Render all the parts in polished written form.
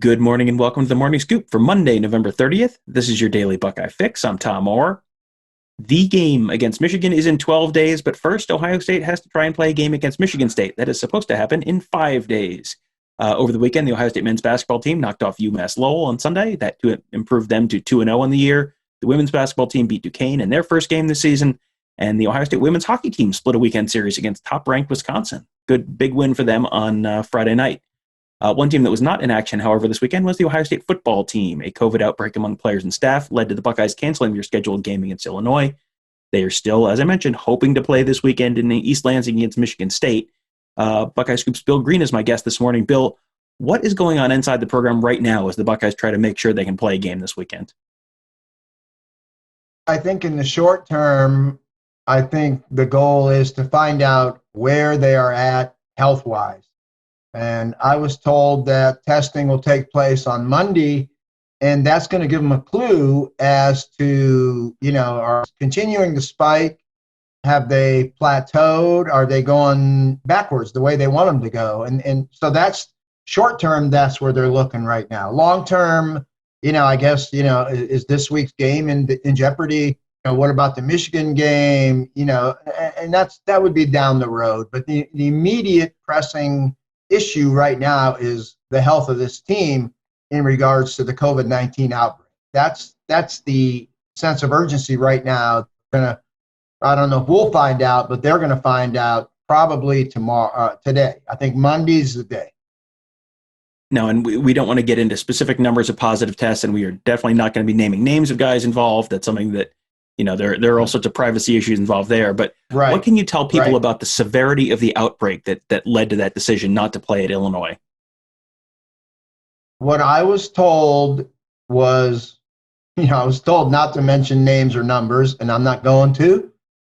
Good morning and welcome to the Morning Scoop for Monday, November 30th. This is your daily Buckeye fix. I'm Tom Orr. The game against Michigan is in 12 days, but first, Ohio State has to try and play a game against Michigan State. That is supposed to happen in 5 days. Over the weekend, the Ohio State men's basketball team knocked off UMass Lowell on Sunday. That improved them to 2-0 on the year. The women's basketball team beat Duquesne in their first game this season, and the Ohio State women's hockey team split a weekend series against top-ranked Wisconsin. Good big win for them on Friday night. One team that was not in action, however, this weekend was the Ohio State football team. A COVID outbreak among players and staff led to the Buckeyes canceling their scheduled game against Illinois. They are still, as I mentioned, hoping to play this weekend in East Lansing against Michigan State. BuckeyeScoop's Bill Greene is my guest this morning. Bill, what is going on inside the program right now as the Buckeyes try to make sure they can play a game this weekend? I think in the short term, I think the goal is to find out where they are at health-wise. And I was told that testing will take place on Monday, and that's going to give them a clue as to, are continuing to spike? Have they plateaued? Are they going backwards the way they want them to go? And so that's short term, that's where they're looking right now. Long term, I guess, is this week's game in jeopardy? What about the Michigan game? And that would be down the road. But the immediate pressing issue right now is the health of this team in regards to the COVID-19 outbreak. That's the sense of urgency right now. I don't know if we'll find out, but they're going to find out probably today. I think Monday's the day. No, and we don't want to get into specific numbers of positive tests, and we are definitely not going to be naming names of guys involved. That's something that, there are all sorts of privacy issues involved there. But What can you tell people about the severity of the outbreak that led to that decision not to play at Illinois? What I was told was, I was told not to mention names or numbers, and I'm not going to,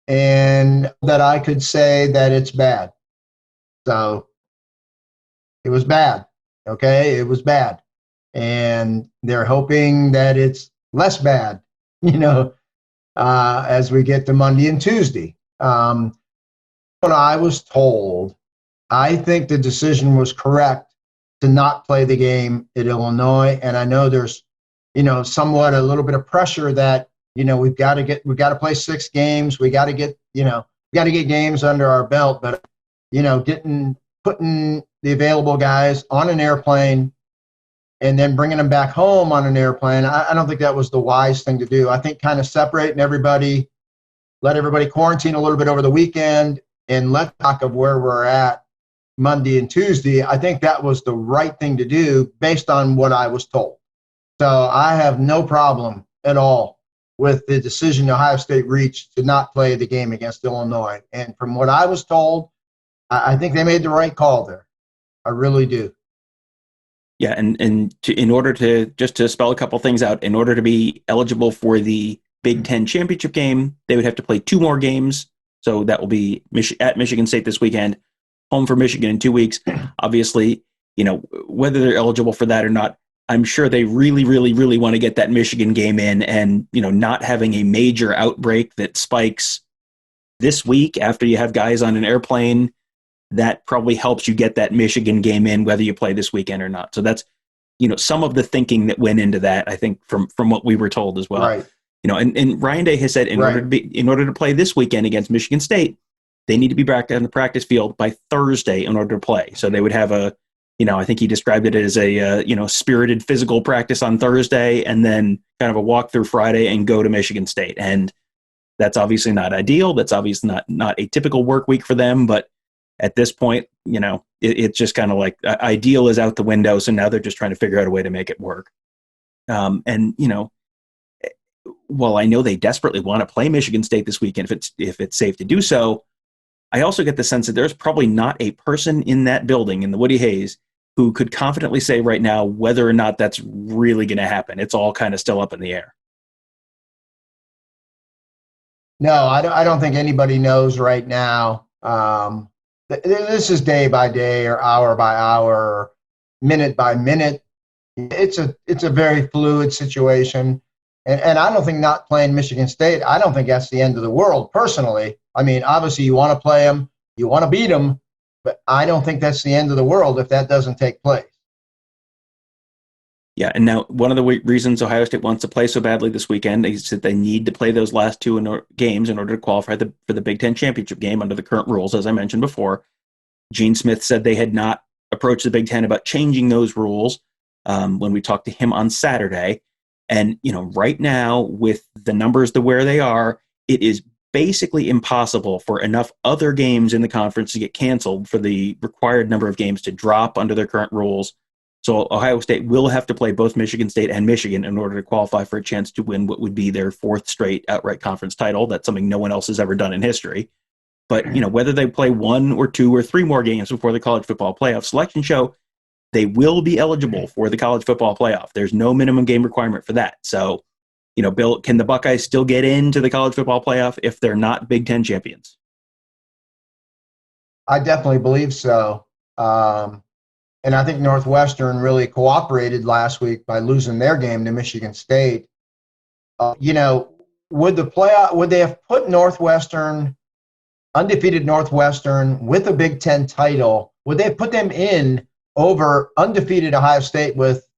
and that I could say that it's bad. So it was bad. Okay, it was bad. And they're hoping that it's less bad, as we get to Monday and Tuesday. What I was told, I think the decision was correct to not play the game at Illinois. And I know there's, somewhat a little bit of pressure that, we've got to play 6 games. We got to get games under our belt. But, putting the available guys on an airplane and then bringing them back home on an airplane, I don't think that was the wise thing to do. I think kind of separating everybody, let everybody quarantine a little bit over the weekend and let talk of where we're at Monday and Tuesday. I think that was the right thing to do based on what I was told. So I have no problem at all with the decision Ohio State reached to not play the game against Illinois. And from what I was told, I think they made the right call there. I really do. Yeah, and in order to just to spell a couple things out, in order to be eligible for the Big Ten championship game, they would have to play 2 more games. So that will be at Michigan State this weekend, home for Michigan in 2 weeks. Obviously, whether they're eligible for that or not, I'm sure they really, really, really want to get that Michigan game in, and not having a major outbreak that spikes this week after you have guys on an airplane. That probably helps you get that Michigan game in, whether you play this weekend or not. So that's, some of the thinking that went into that, I think, from what we were told as well. Right. And Ryan Day has said in order to play this weekend against Michigan State, they need to be back on the practice field by Thursday in order to play. So they would have I think he described it as a spirited physical practice on Thursday, and then kind of a walk through Friday and go to Michigan State. And that's obviously not ideal. That's obviously not a typical work week for them, but at this point, it's just kind of like ideal is out the window. So now they're just trying to figure out a way to make it work. While I know they desperately want to play Michigan State this weekend, if it's safe to do so, I also get the sense that there's probably not a person in that building in the Woody Hayes who could confidently say right now whether or not that's really going to happen. It's all kind of still up in the air. No, I don't think anybody knows right now. This is day by day or hour by hour, or minute by minute. It's a very fluid situation. And I don't think not playing Michigan State, I don't think that's the end of the world, personally. I mean, obviously you want to play them, you want to beat them, but I don't think that's the end of the world if that doesn't take place. Yeah, and now one of the reasons Ohio State wants to play so badly this weekend is that they need to play those last two games in order to qualify for the Big Ten championship game under the current rules, as I mentioned before. Gene Smith said they had not approached the Big Ten about changing those rules when we talked to him on Saturday. And, right now, with the numbers to where they are, it is basically impossible for enough other games in the conference to get canceled for the required number of games to drop under their current rules. So Ohio State will have to play both Michigan State and Michigan in order to qualify for a chance to win what would be their fourth straight outright conference title. That's something no one else has ever done in history. But, whether they play one or two or three more games before the college football playoff selection show, they will be eligible for the college football playoff. There's no minimum game requirement for that. So, Bill, can the Buckeyes still get into the college football playoff if they're not Big Ten champions? I definitely believe so. And I think Northwestern really cooperated last week by losing their game to Michigan State. Would they have put undefeated Northwestern with a Big Ten title, would they have put them in over undefeated Ohio State with,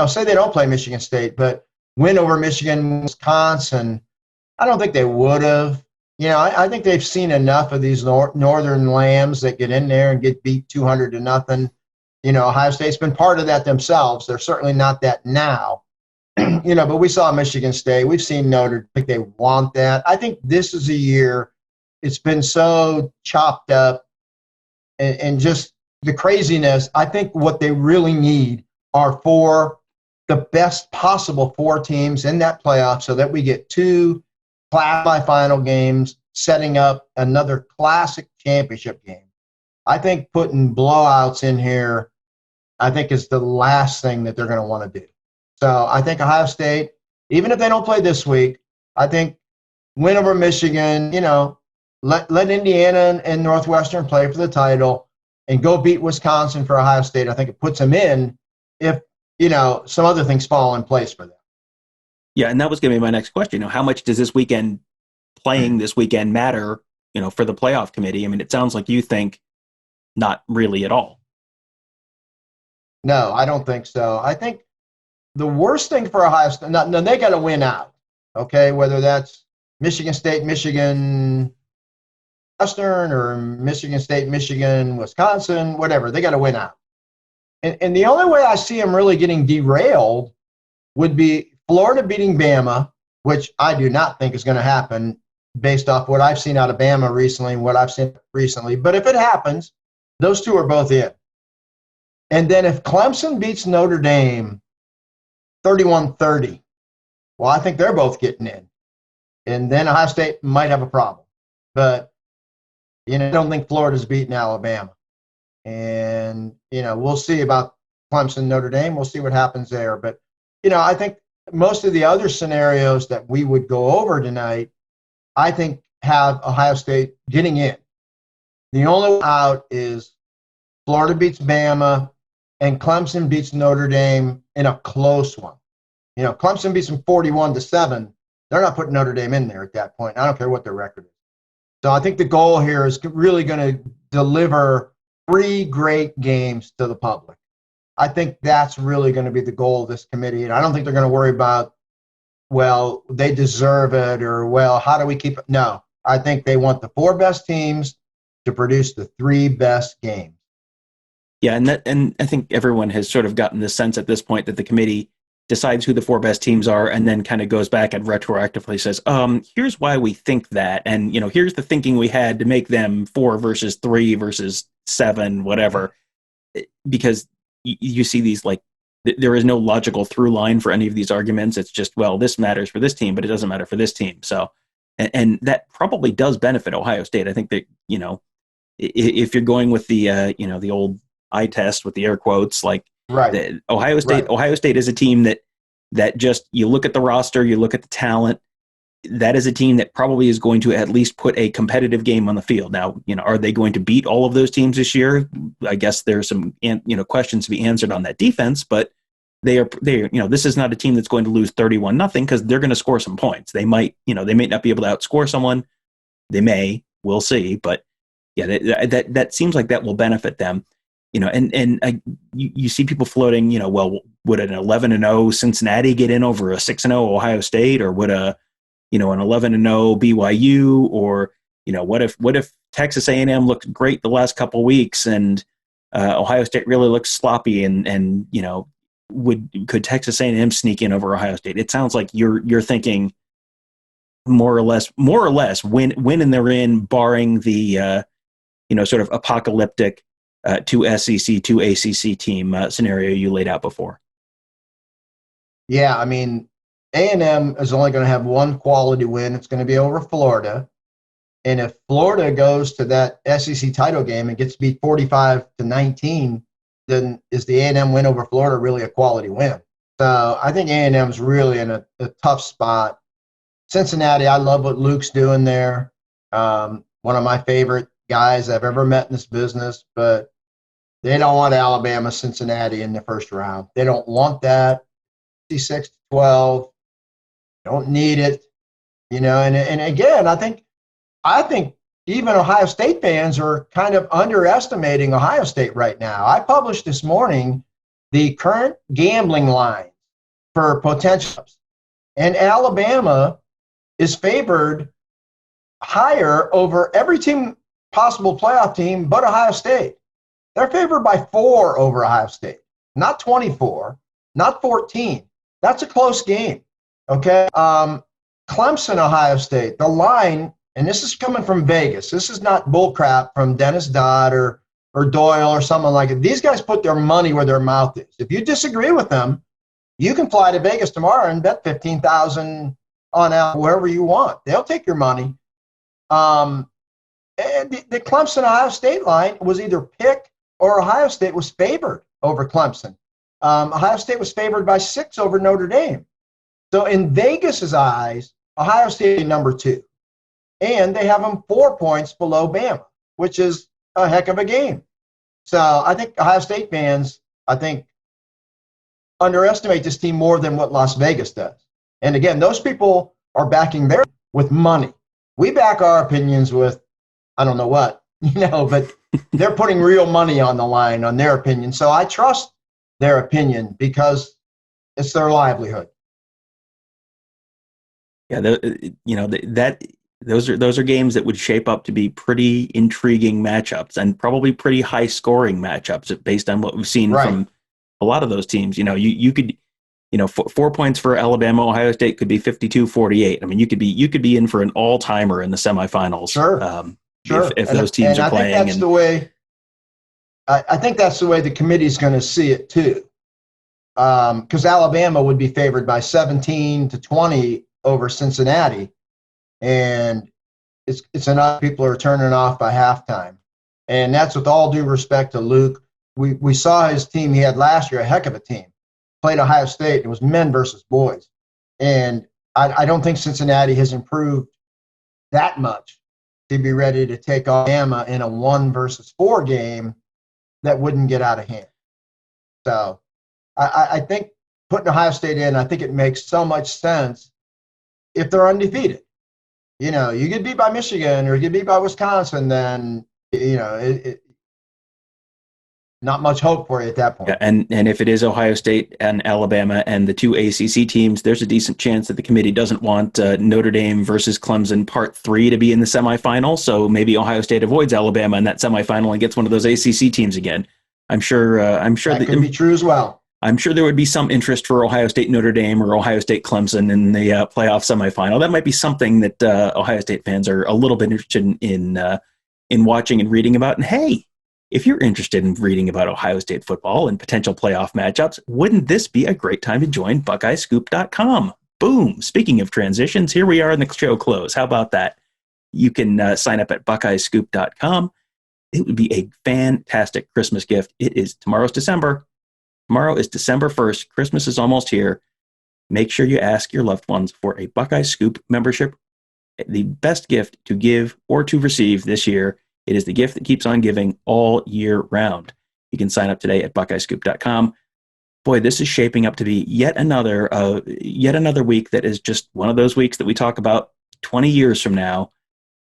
say they don't play Michigan State, but win over Michigan, Wisconsin? I don't think they would have. I think they've seen enough of these northern lambs that get in there and get beat 200-0. Ohio State's been part of that themselves. They're certainly not that now. But we saw Michigan State. We've seen Notre Dame. I think they want that. I think this is a year. It's been so chopped up and just the craziness. I think what they really need are the best possible four teams in that playoff so that we get two final games setting up another classic championship game. I think putting blowouts in here, I think, is the last thing that they're going to want to do. So I think Ohio State, even if they don't play this week, I think win over Michigan, let Indiana and Northwestern play for the title and go beat Wisconsin for Ohio State. I think it puts them in if, some other things fall in place for them. Yeah, and that was going to be my next question. How much does playing this weekend matter, for the playoff committee? I mean, it sounds like you think not really at all. No, I don't think so. I think the worst thing for Ohio State, no, they got to win out, okay, whether that's Michigan State, Michigan Western, or Michigan State, Michigan, Wisconsin, whatever. They got to win out. And the only way I see them really getting derailed would be Florida beating Bama, which I do not think is going to happen based off what I've seen out of Bama recently and what I've seen recently. But if it happens, those two are both in. And then if Clemson beats Notre Dame 31-30, well, I think they're both getting in. And then Ohio State might have a problem. But, I don't think Florida's beating Alabama. And, we'll see about Clemson, Notre Dame. We'll see what happens there. But, I think most of the other scenarios that we would go over tonight, I think have Ohio State getting in. The only way out is Florida beats Bama and Clemson beats Notre Dame in a close one. Clemson beats them 41-7. They're not putting Notre Dame in there at that point. I don't care what their record is. So I think the goal here is really going to deliver 3 great games to the public. I think that's really going to be the goal of this committee. And I don't think they're going to worry about, well, they deserve it, or, well, how do we keep it? No, I think they want the 4 best teams to produce the 3 best games. Yeah, and I think everyone has sort of gotten the sense at this point that the committee decides who the 4 best teams are and then kind of goes back and retroactively says, here's why we think that. And, here's the thinking we had to make them 4 versus 3 versus 7, whatever. Because you see these, there is no logical through line for any of these arguments. It's just, well, this matters for this team, but it doesn't matter for this team. So, and that probably does benefit Ohio State. I think that, if you're going with the, the old eye test with the air quotes, right. Ohio State is a team that just, you look at the roster, you look at the talent, that is a team that probably is going to at least put a competitive game on the field. Now, are they going to beat all of those teams this year? I guess there's some, questions to be answered on that defense, but they are, this is not a team that's going to lose 31-0 because they're going to score some points. They might not be able to outscore someone. They may, we'll see, but yeah, that seems like that will benefit them. you see people floating, well, would an 11-0 Cincinnati get in over a 6-0 Ohio State, or would an 11-0 BYU, or what if Texas A&M looked great the last couple of weeks and Ohio State really looks sloppy, and could Texas A&M sneak in over Ohio State? It sounds like you're thinking more or less win and they're in, barring the sort of apocalyptic two SEC, two ACC team scenario you laid out before. Yeah, I mean, A&M is only going to have one quality win. It's going to be over Florida. And if Florida goes to that SEC title game and gets beat 45-19, then is the A&M win over Florida really a quality win? So I think A&M is really in a tough spot. Cincinnati, I love what Luke's doing there. One of my favorite guys I've ever met in this business, but they don't want Alabama, Cincinnati in the first round. They don't want that. 56-12. Don't need it. And again, I think even Ohio State fans are kind of underestimating Ohio State right now. I published this morning the current gambling line for potentials, and Alabama is favored higher over every team, possible playoff team, but Ohio State. They're favored by 4 over Ohio State, not 24, not 14. That's a close game, okay? Clemson, Ohio State, the line, and this is coming from Vegas. This is not bullcrap from Dennis Dodd or Doyle or someone like it. These guys put their money where their mouth is. If you disagree with them, you can fly to Vegas tomorrow and bet $15,000 on out wherever you want. They'll take your money. And the Clemson Ohio State line was either pick or Ohio State was favored over Clemson. Ohio State was favored by 6 over Notre Dame. So in Vegas's eyes, Ohio State is number 2. And they have them 4 points below Bama, which is a heck of a game. So I think Ohio State fans, underestimate this team more than what Las Vegas does. And again, those people are backing their with money. We back our opinions with, I don't know what, but they're putting real money on the line on their opinion. So I trust their opinion because it's their livelihood. Yeah, those are games that would shape up to be pretty intriguing matchups and probably pretty high scoring matchups based on what we've seen from a lot of those teams. You could 4 points for Alabama, Ohio State could be 52-48. I mean, you could be in for an all timer in the semifinals. Sure. If those teams are playing. I think that's the way the committee is going to see it too. Because Alabama would be favored by 17-20 over Cincinnati, and it's enough people are turning off by halftime. And that's with all due respect to Luke. We saw his team he had last year, a heck of a team. Played Ohio State. It was men versus boys. And I don't think Cincinnati has improved that much to be ready to take Alabama in a 1 versus 4 game that wouldn't get out of hand. So I think putting Ohio State in, I think it makes so much sense if they're undefeated. You get beat by Michigan or you get beat by Wisconsin, then, not much hope for you at that point. Yeah, and if it is Ohio State and Alabama and the 2 ACC teams, there's a decent chance that the committee doesn't want Notre Dame versus Clemson Part 3 to be in the semifinal. So maybe Ohio State avoids Alabama in that semifinal and gets one of those ACC teams again. I'm sure that could be true as well. I'm sure there would be some interest for Ohio State Notre Dame or Ohio State Clemson in the playoff semifinal. That might be something that Ohio State fans are a little bit interested in watching and reading about. And hey, if you're interested in reading about Ohio State football and potential playoff matchups, wouldn't this be a great time to join BuckeyeScoop.com? Boom. Speaking of transitions, here we are in the show close. How about that? You can sign up at BuckeyeScoop.com. It would be a fantastic Christmas gift. Tomorrow's December. Tomorrow is December 1st. Christmas is almost here. Make sure you ask your loved ones for a Buckeye Scoop membership. The best gift to give or to receive this year. It is the gift that keeps on giving all year round. You can sign up today at BuckeyeScoop.com. Boy, this is shaping up to be yet another week that is just one of those weeks that we talk about 20 years from now.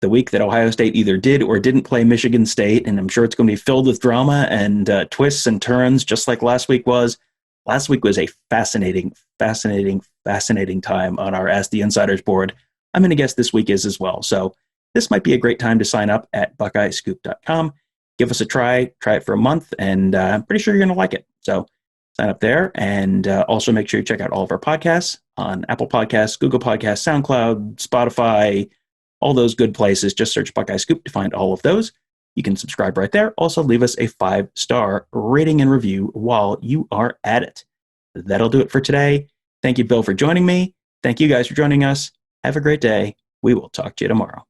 the week that Ohio State either did or didn't play Michigan State, and I'm sure it's going to be filled with drama and twists and turns, just like last week was. Last week was a fascinating time on our Ask the Insiders board. I'm going to guess this week is as well. So this might be a great time to sign up at BuckeyeScoop.com. Give us a try it for a month, and I'm pretty sure you're going to like it. So sign up there, and also make sure you check out all of our podcasts on Apple Podcasts, Google Podcasts, SoundCloud, Spotify, all those good places. Just search Buckeye Scoop to find all of those. You can subscribe right there. Also, leave us a 5-star rating and review while you are at it. That'll do it for today. Thank you, Bill, for joining me. Thank you guys for joining us. Have a great day. We will talk to you tomorrow.